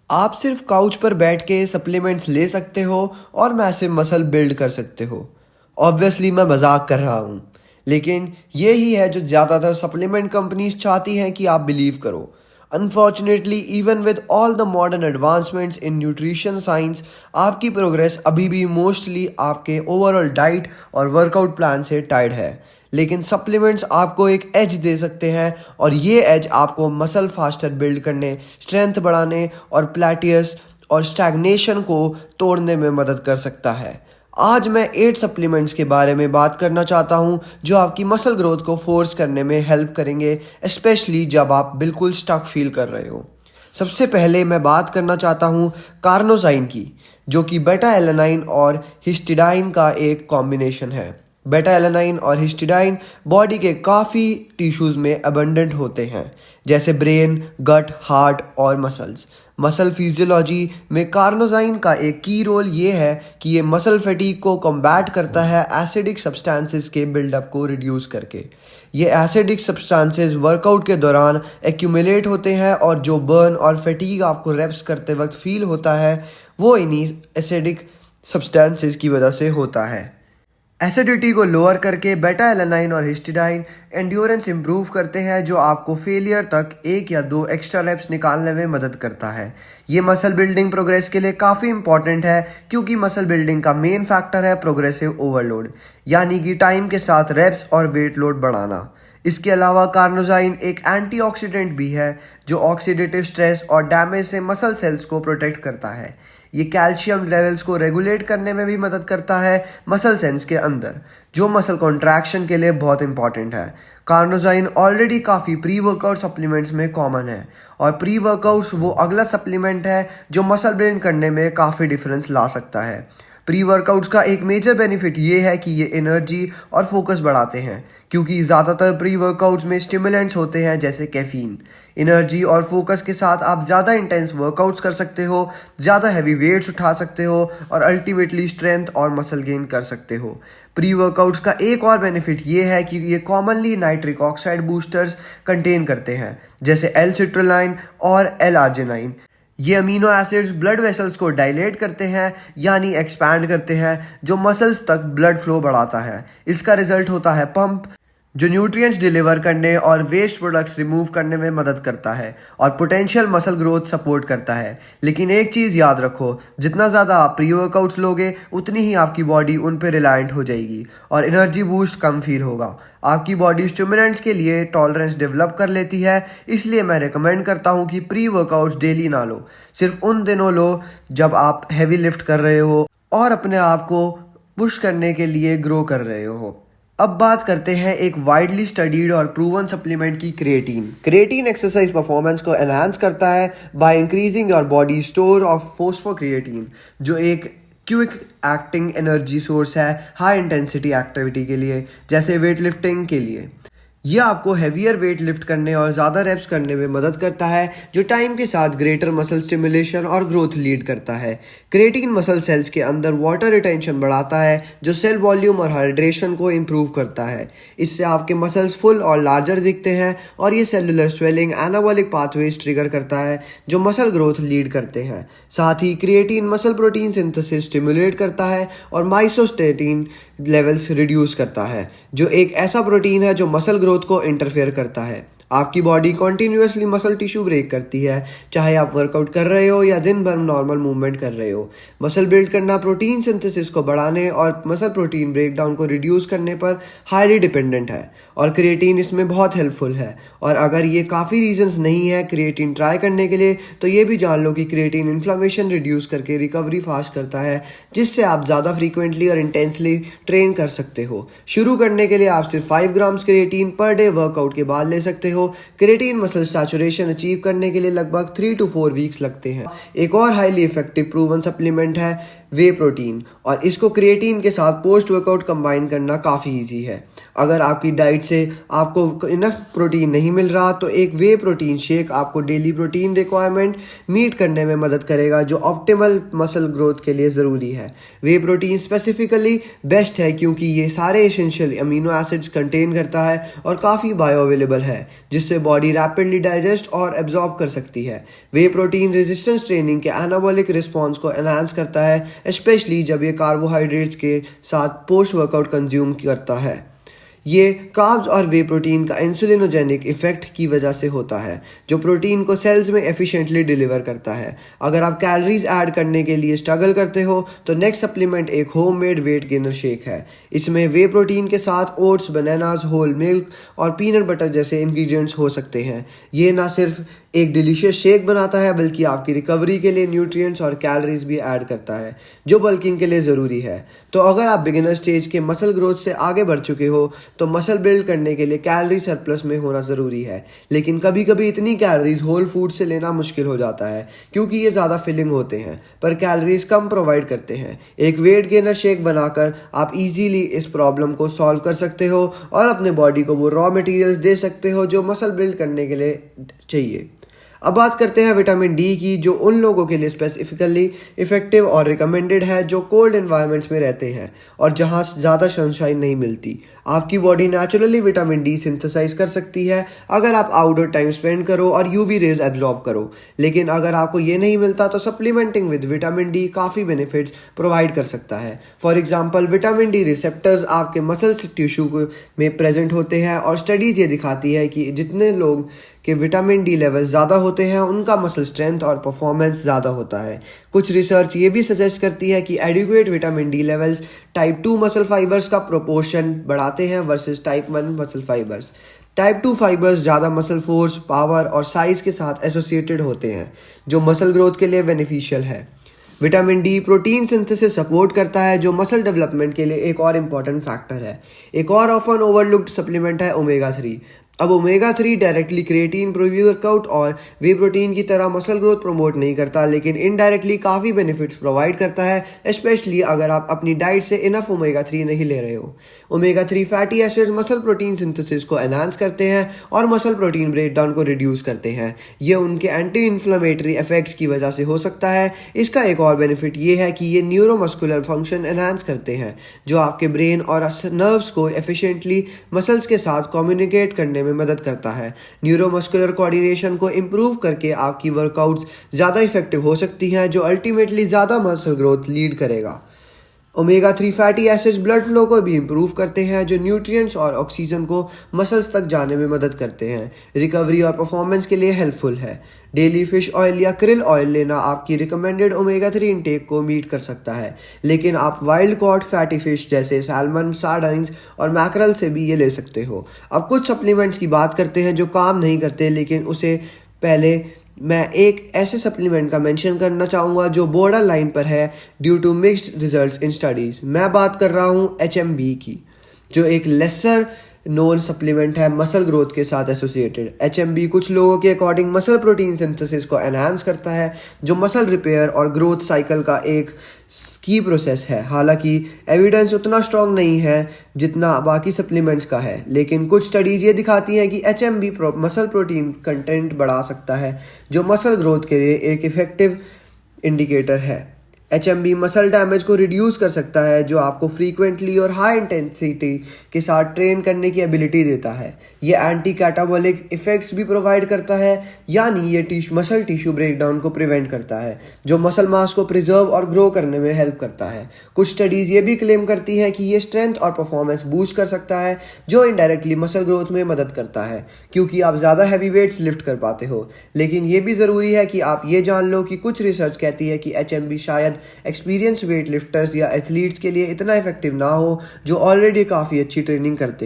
आप सिर्फ काउच पर बैठ के सप्लीमेंट्स ले सकते हो और मैसिव मसल बिल्ड कर सकते हो। ऑब्वियसली मैं मजाक कर रहा हूँ, लेकिन ये ही है जो ज़्यादातर सप्लीमेंट कंपनीज चाहती हैं कि आप बिलीव करो। Unfortunately even with all the modern advancements in nutrition science, आपकी प्रोग्रेस अभी भी मोस्टली आपके ओवरऑल डाइट और वर्कआउट प्लान से टाइड है। लेकिन सप्लीमेंट्स आपको एक एज दे सकते हैं, और ये एज आपको मसल फास्टर बिल्ड करने, स्ट्रेंथ बढ़ाने और प्लेटियस और स्टैग्नेशन को तोड़ने में मदद कर सकता है। आज मैं 8 सप्लीमेंट्स के बारे में बात करना चाहता हूँ जो आपकी मसल ग्रोथ को फोर्स करने में हेल्प करेंगे, स्पेशली जब आप बिल्कुल स्टक फील कर रहे हो। सबसे पहले मैं बात करना चाहता हूँ कार्नोजाइन की, जो कि बेटा एलेनाइन और हिस्टिडाइन का एक कॉम्बिनेशन है। बेटा एलेनाइन और हिस्टिडाइन बॉडी के काफ़ी टिश्यूज़ में अबंडेंट होते हैं, जैसे ब्रेन, गट, हार्ट और मसल्स। मसल फिजियोलॉजी में कार्नोजाइन का एक की रोल ये है कि ये मसल फटीग को कॉम्बैट करता है एसिडिक सब्सटेंसेस के बिल्डअप को रिड्यूस करके। ये एसिडिक सब्सटेंसेस वर्कआउट के दौरान एक्यूमुलेट होते हैं, और जो बर्न और फटीग आपको रेप्स करते वक्त फील होता है वो इन्हीं एसिडिक सब्सटेंसेस की वजह से होता है। एसिडिटी को लोअर करके बेटा एलेनाइन और हिस्टिडाइन एंड्योरेंस इंप्रूव करते हैं, जो आपको फेलियर तक 1 या 2 एक्स्ट्रा रेप्स निकालने में मदद करता है। ये मसल बिल्डिंग प्रोग्रेस के लिए काफ़ी इंपॉर्टेंट है, क्योंकि मसल बिल्डिंग का मेन फैक्टर है प्रोग्रेसिव ओवरलोड, यानी कि टाइम के साथ रेप्स और वेट लोड बढ़ाना। इसके अलावा कार्नोजाइन एक एंटीऑक्सीडेंट भी है, जो ऑक्सीडेटिव स्ट्रेस और डैमेज से मसल सेल्स को प्रोटेक्ट करता है। ये कैल्शियम लेवल्स को रेगुलेट करने में भी मदद करता है मसल सेल्स के अंदर, जो मसल कॉन्ट्रैक्शन के लिए बहुत इंपॉर्टेंट है। कार्नोजाइन ऑलरेडी काफ़ी प्री वर्कआउट सप्लीमेंट्स में कॉमन है, और प्री वर्कआउट्स वो अगला सप्लीमेंट है जो मसल बिल्ड करने में काफ़ी डिफरेंस ला सकता है। प्री वर्कआउट्स का एक मेजर बेनिफिट ये है कि ये एनर्जी और फोकस बढ़ाते हैं, क्योंकि ज़्यादातर प्री वर्कआउट्स में स्टिमुलेंट्स होते हैं जैसे कैफीन। एनर्जी और फोकस के साथ आप ज़्यादा इंटेंस वर्कआउट्स कर सकते हो, ज़्यादा हैवी वेट्स उठा सकते हो और अल्टीमेटली स्ट्रेंथ और मसल गेन कर सकते हो। प्री वर्कआउट्स का एक और बेनिफिट ये है कि ये commonly nitric oxide boosters contain करते हैं, जैसे एल सिट्रोलाइन और एल आर्जिनाइन। ये अमीनो एसिड्स ब्लड वेसल्स को डायलेट करते हैं, यानी एक्सपैंड करते हैं, जो मसल्स तक ब्लड फ्लो बढ़ाता है। इसका रिजल्ट होता है पंप, जो न्यूट्रिएंट्स डिलीवर करने और वेस्ट प्रोडक्ट्स रिमूव करने में मदद करता है और पोटेंशियल मसल ग्रोथ सपोर्ट करता है। लेकिन एक चीज़ याद रखो, जितना ज़्यादा आप प्री वर्कआउट्स लोगे उतनी ही आपकी बॉडी उन पर रिलायंट हो जाएगी और एनर्जी बूस्ट कम फील होगा। आपकी बॉडी स्टिमुलेंट्स के लिए टॉलरेंस डेवलप कर लेती है, इसलिए मैं रिकमेंड करता हूँ कि प्री वर्कआउट्स डेली ना लो, सिर्फ उन दिनों लो जब आप हैवी लिफ्ट कर रहे हो और अपने आप को पुश करने के लिए ग्रो कर रहे हो। अब बात करते हैं एक वाइडली स्टडीड और प्रूवन सप्लीमेंट की, क्रिएटिन। क्रिएटिन एक्सरसाइज परफॉर्मेंस को एनहांस करता है by increasing your body store of phosphocreatine, जो एक क्विक एक्टिंग एनर्जी सोर्स है हाई इंटेंसिटी एक्टिविटी के लिए, जैसे वेट लिफ्टिंग के लिए। यह आपको हैवियर वेट लिफ्ट करने और ज़्यादा रेप्स करने में मदद करता है, जो टाइम के साथ ग्रेटर मसल स्टिमुलेशन और ग्रोथ लीड करता है। क्रिएटिन मसल सेल्स के अंदर वाटर रिटेंशन बढ़ाता है, जो सेल वॉल्यूम और हाइड्रेशन को इम्प्रूव करता है। इससे आपके मसल्स फुल और लार्जर दिखते हैं, और ये cellular swelling anabolic pathways trigger करता है, जो मसल ग्रोथ लीड करते हैं। साथ ही creatine muscle protein synthesis stimulate करता है और माइसोस्टेटिन लेवल्स रिड्यूस करता है, जो एक ऐसा प्रोटीन है जो मसल ग्रोथ को इंटरफेयर करता है। आपकी body continuously muscle tissue break करती है, चाहे आप वर्कआउट कर रहे हो या दिन भर नॉर्मल मूवमेंट कर रहे हो। मसल बिल्ड करना प्रोटीन सिंथेसिस को बढ़ाने और मसल प्रोटीन ब्रेकडाउन को रिड्यूस करने पर हाईली डिपेंडेंट है, और क्रिएटिन इसमें बहुत हेल्पफुल है। और अगर ये काफ़ी रीजंस नहीं है क्रिएटिन ट्राई करने के लिए, तो ये भी जान लो कि क्रिएटिन इन्फ्लेमेशन रिड्यूस करके रिकवरी फास्ट करता है, जिससे आप ज़्यादा फ्रीक्वेंटली और इंटेंसली ट्रेन कर सकते हो। शुरू करने के लिए आप सिर्फ 5 grams creatine per day workout के बाद ले सकते हो। क्रिएटिन मसल सैचुरेशन अचीव करने के लिए लगभग 3 to 4 वीक्स लगते हैं। एक और हाईली इफेक्टिव प्रूवन सप्लीमेंट है वे प्रोटीन, और इसको क्रिएटिन के साथ पोस्ट वर्कआउट कंबाइन करना काफ़ी इजी है। अगर आपकी डाइट से आपको इनफ प्रोटीन नहीं मिल रहा तो एक वे प्रोटीन शेक आपको डेली प्रोटीन रिक्वायरमेंट मीट करने में मदद करेगा, जो ऑप्टिमल मसल ग्रोथ के लिए ज़रूरी है। वे प्रोटीन स्पेसिफिकली बेस्ट है क्योंकि ये सारे एसेंशियल अमीनो एसिड्स कंटेन करता है और काफ़ी बायो अवेलेबल है, जिससे बॉडी रैपिडली डाइजेस्ट और एब्जॉर्ब कर सकती है। वे प्रोटीन रेजिस्टेंस ट्रेनिंग के एनाबॉलिक रिस्पॉन्स को एनहांस करता है, स्पेशली जब ये कार्बोहाइड्रेट्स के साथ पोस्ट वर्कआउट कंज्यूम करता है। ये कार्ब्स और वे प्रोटीन का इंसुलिनोजेनिक इफेक्ट की वजह से होता है, जो प्रोटीन को सेल्स में एफिशिएंटली डिलीवर करता है। अगर आप कैलोरीज ऐड करने के लिए स्ट्रगल करते हो तो नेक्स्ट सप्लीमेंट एक होममेड वेट गेनर शेक है। इसमें वे प्रोटीन के साथ ओट्स, बनानास, होल मिल्क और पीनट बटर जैसे इंग्रेडिएंट्स हो सकते हैं। ये ना सिर्फ एक डिलीशियस शेक बनाता है बल्कि आपकी रिकवरी के लिए न्यूट्रिएंट्स और कैलोरीज भी ऐड करता है, जो बल्किंग के लिए ज़रूरी है। तो अगर आप बिगिनर स्टेज के मसल ग्रोथ से आगे बढ़ चुके हो तो मसल बिल्ड करने के लिए कैलोरी सरप्लस में होना ज़रूरी है। लेकिन कभी कभी इतनी कैलोरीज होल फूड से लेना मुश्किल हो जाता है क्योंकि ये ज़्यादा फिलिंग होते हैं पर कैलोरीज कम प्रोवाइड करते हैं। एक वेट गेनर शेक बनाकर आप इजीली इस प्रॉब्लम को सॉल्व कर सकते हो और अपने बॉडी को वो रॉ मटेरियल्स दे सकते हो जो मसल बिल्ड करने के लिए चाहिए। अब बात करते हैं विटामिन डी की, जो उन लोगों के लिए स्पेसिफिकली इफेक्टिव और रिकमेंडेड है जो कोल्ड एनवायरनमेंट्स में रहते हैं और जहां ज़्यादा सनशाइन नहीं मिलती। आपकी body naturally vitamin D synthesize कर सकती है अगर आप आउटडोर टाइम स्पेंड करो और यूवी रेज एब्जॉर्ब करो। लेकिन अगर आपको ये नहीं मिलता तो सप्लीमेंटिंग विद विटामिन डी काफ़ी बेनिफिट्स प्रोवाइड कर सकता है। For example, vitamin D receptors आपके मसल्स टिश्यू में प्रेजेंट होते हैं और स्टडीज़ ये दिखाती है कि जितने लोग के विटामिन डी लेवल ज़्यादा होते हैं उनका मसल स्ट्रेंथ और परफॉर्मेंस ज़्यादा होता है। कुछ रिसर्च ये भी सजेस्ट करती है कि adequate vitamin D levels type 2 muscle fibres का प्रोपोर्शन बढ़ाते हैं versus type 1 muscle fibres. Type 2 fibres ज़्यादा मसल फोर्स, पावर और साइज के साथ एसोसिएटेड होते हैं, जो मसल ग्रोथ के लिए बेनिफिशियल है। Vitamin D protein synthesis support करता है, जो मसल डेवलपमेंट के लिए एक और इम्पॉर्टेंट फैक्टर है। एक और ऑफन ओवरलुक्ड सप्लीमेंट है ओमेगा 3। अब omega 3 directly creatine, pre workout और वे प्रोटीन की तरह मसल ग्रोथ प्रमोट नहीं करता, लेकिन इनडायरेक्टली काफ़ी बेनिफिट्स प्रोवाइड करता है, स्पेशली अगर आप अपनी डाइट से इनफ ओमेगा 3 नहीं ले रहे हो। Omega 3 fatty acids muscle protein synthesis को एनहांस करते हैं और मसल प्रोटीन ब्रेकडाउन को रिड्यूस करते हैं। ये उनके एंटी इन्फ्लेमेटरी इफेक्ट्स की वजह से हो सकता है। इसका एक और बेनिफिट ये है कि ये न्यूरोमस्कुलर फंक्शन एनहांस करते हैं, जो आपके ब्रेन और नर्व्स को एफिशिएंटली मसल्स के साथ कम्युनिकेट करने में मदद करता है। न्यूरोमस्कुलर कोऑर्डिनेशन को इंप्रूव करके आपकी वर्कआउट्स ज़्यादा इफेक्टिव हो सकती हैं, जो अल्टीमेटली ज़्यादा मसल ग्रोथ लीड करेगा। Omega 3 fatty acids blood flow को भी इंप्रूव करते हैं, जो न्यूट्रिएंट्स और ऑक्सीजन को मसल्स तक जाने में मदद करते हैं। रिकवरी और परफॉर्मेंस के लिए हेल्पफुल है। डेली फिश ऑयल या क्रिल ऑयल लेना आपकी रिकमेंडेड ओमेगा 3 इंटेक को मीट कर सकता है, लेकिन आप वाइल्ड कॉट फैटी फिश जैसे सैल्मन, सार्डाइंस और मैकरल से भी ये ले सकते हो। अब कुछ सप्लीमेंट्स की बात करते हैं जो काम नहीं करते, लेकिन उसे पहले मैं एक ऐसे सप्लीमेंट का मेंशन करना चाहूँगा जो बॉर्डर लाइन पर है due to mixed results in studies. मैं बात कर रहा हूँ HMB की, जो एक लेसर नोन सप्लीमेंट है मसल ग्रोथ के साथ एसोसिएटेड। HMB कुछ लोगों के अकॉर्डिंग मसल प्रोटीन सिंथेसिस को एनहांस करता है, जो मसल रिपेयर और ग्रोथ साइकिल का एक की प्रोसेस है। हालांकि एविडेंस उतना स्ट्रॉन्ग नहीं है जितना बाकी सप्लीमेंट्स का है, लेकिन कुछ स्टडीज़ ये दिखाती हैं कि HMB मसल प्रोटीन कंटेंट बढ़ा सकता है, जो मसल ग्रोथ के लिए एक इफेक्टिव इंडिकेटर है। HMB मसल डैमेज को रिड्यूस कर सकता है, जो आपको फ्रीक्वेंटली और हाई इंटेंसिटी के साथ ट्रेन करने की एबिलिटी देता है। ये एंटी कैटाबॉलिक इफेक्ट्स भी प्रोवाइड करता है, यानी ये मसल टिश्यू ब्रेकडाउन को प्रिवेंट करता है, जो मसल मास को प्रिजर्व और ग्रो करने में हेल्प करता है। कुछ स्टडीज़ ये भी क्लेम करती हैं कि ये स्ट्रेंथ और परफॉर्मेंस बूस्ट कर सकता है, जो इनडायरेक्टली मसल ग्रोथ में मदद करता है, क्योंकि आप ज़्यादा हैवी वेट्स लिफ्ट कर पाते हो। लेकिन ये भी ज़रूरी है कि आप ये जान लो कि कुछ रिसर्च कहती है कि HMB शायद एक्सपीरियंस वेट लिफ्टर्स या एथलीट्स के लिए इतना इफेक्टिव ना हो जो ऑलरेडी काफ़ी अच्छी ट्रेनिंग करते हैं।